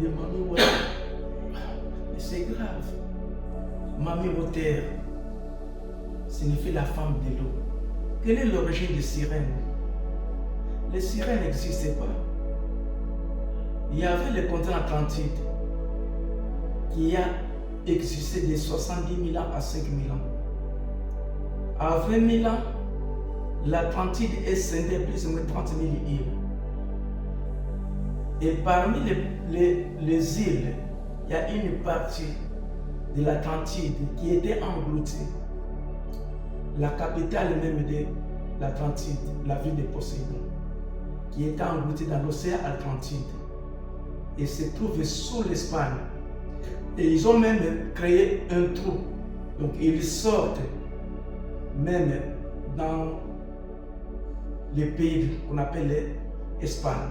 de Mamie Water. Et c'est grave. Mamie Water signifie la femme de l'eau. Quelle est l'origine des sirènes? Les sirènes n'existaient pas. Il y avait le continent Atlantide qui a existé de 70 000 ans à 5 000 ans. À 20 000 ans, l'Atlantide est scindée plus ou moins 30 000 îles. Et parmi les îles, il y a une partie de l'Atlantide qui était engloutie. La capitale même de l'Atlantide, la ville de Poséidon, qui était engloutie dans l'océan Atlantide et se trouve sous l'Espagne. Et ils ont même créé un trou. Donc ils sortent même dans les pays qu'on appelle l'Espagne.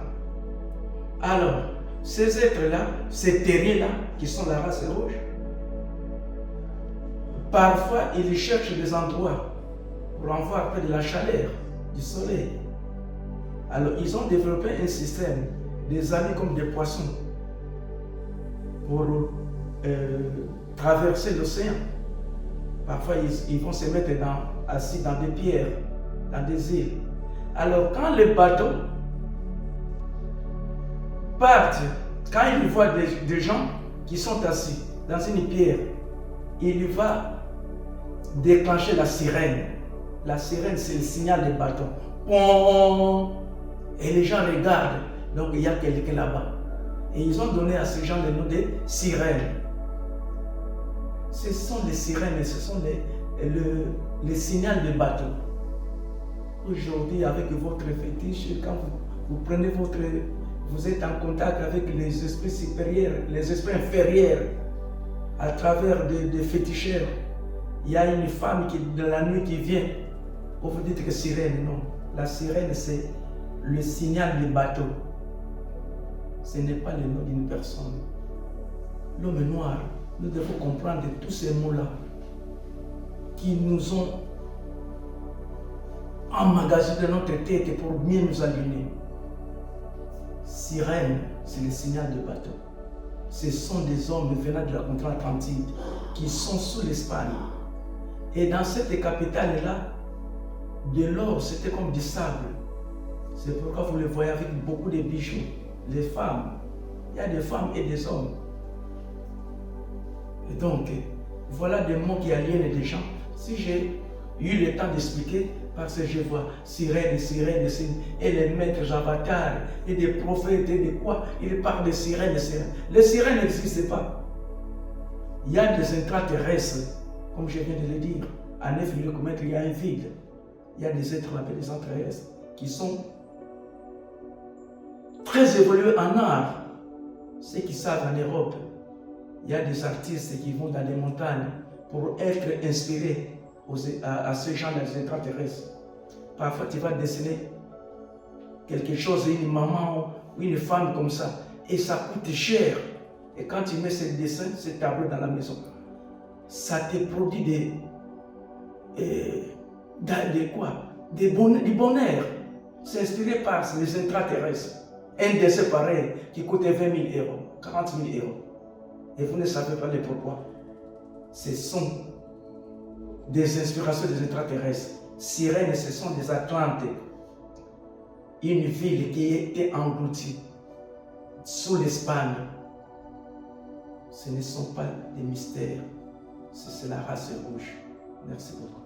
Alors, ces êtres-là, ces terriens-là, qui sont la race rouge, parfois ils cherchent des endroits pour avoir près de la chaleur du soleil. Alors, ils ont développé un système, des amis comme des poissons, pour traverser l'océan. Parfois, ils vont se mettre assis dans des pierres, dans des îles. Alors, quand les bateaux partent, quand ils voient des gens qui sont assis dans une pierre, il va déclencher la sirène. La sirène, c'est le signal des bateaux. Et les gens regardent. Donc, il y a quelqu'un là-bas. Et ils ont donné à ces gens le nom de sirènes. Ce sont les sirènes, ce sont les signaux des bateaux. Aujourd'hui, avec votre fétiche, quand vous prenez vous êtes en contact avec les esprits supérieurs, les esprits inférieurs, à travers des féticheurs. Il y a une femme de la nuit qui vient. Vous vous dites que sirène, non. La sirène, c'est le signal du bateau. Ce n'est pas le nom d'une personne. L'homme noir, nous devons comprendre tous ces mots-là qui nous ont emmagasiné dans notre tête pour mieux nous aligner. Sirène, c'est le signal du bateau. Ce sont des hommes venant de la continent Atlantide qui sont sous l'Espagne. Et dans cette capitale-là, de l'or, c'était comme du sable. C'est pourquoi vous le voyez avec beaucoup de bijoux. Les femmes, il y a des femmes et des hommes. Et donc, voilà des mots qui aliènent des gens. Si j'ai eu le temps d'expliquer, parce que je vois sirènes, et les maîtres avatars, et des prophètes, et de quoi, ils parlent de sirènes, Les sirènes n'existent pas. Il y a des intraterrestres, comme je viens de le dire. À 9 km, il y a un vide. Il y a des êtres appelés des intraterrestres qui sont très évolués en art. Ceux qui savent en Europe, il y a des artistes qui vont dans les montagnes pour être inspirés à ces gens des extraterrestres. Parfois, tu vas dessiner quelque chose, une maman ou une femme comme ça, et ça coûte cher. Et quand tu mets ce dessin, ce tableau dans la maison, ça te produit du bonheur. C'est inspiré par les extraterrestres. Un dessin pareil qui coûte 20 000 euros, 40 000 euros. Et vous ne savez pas le pourquoi. Ce sont des inspirations des extraterrestres. Sirènes, ce sont des Atlantes. Une ville qui était engloutie sous l'Espagne. Ce ne sont pas des mystères. C'est la race rouge. Merci beaucoup.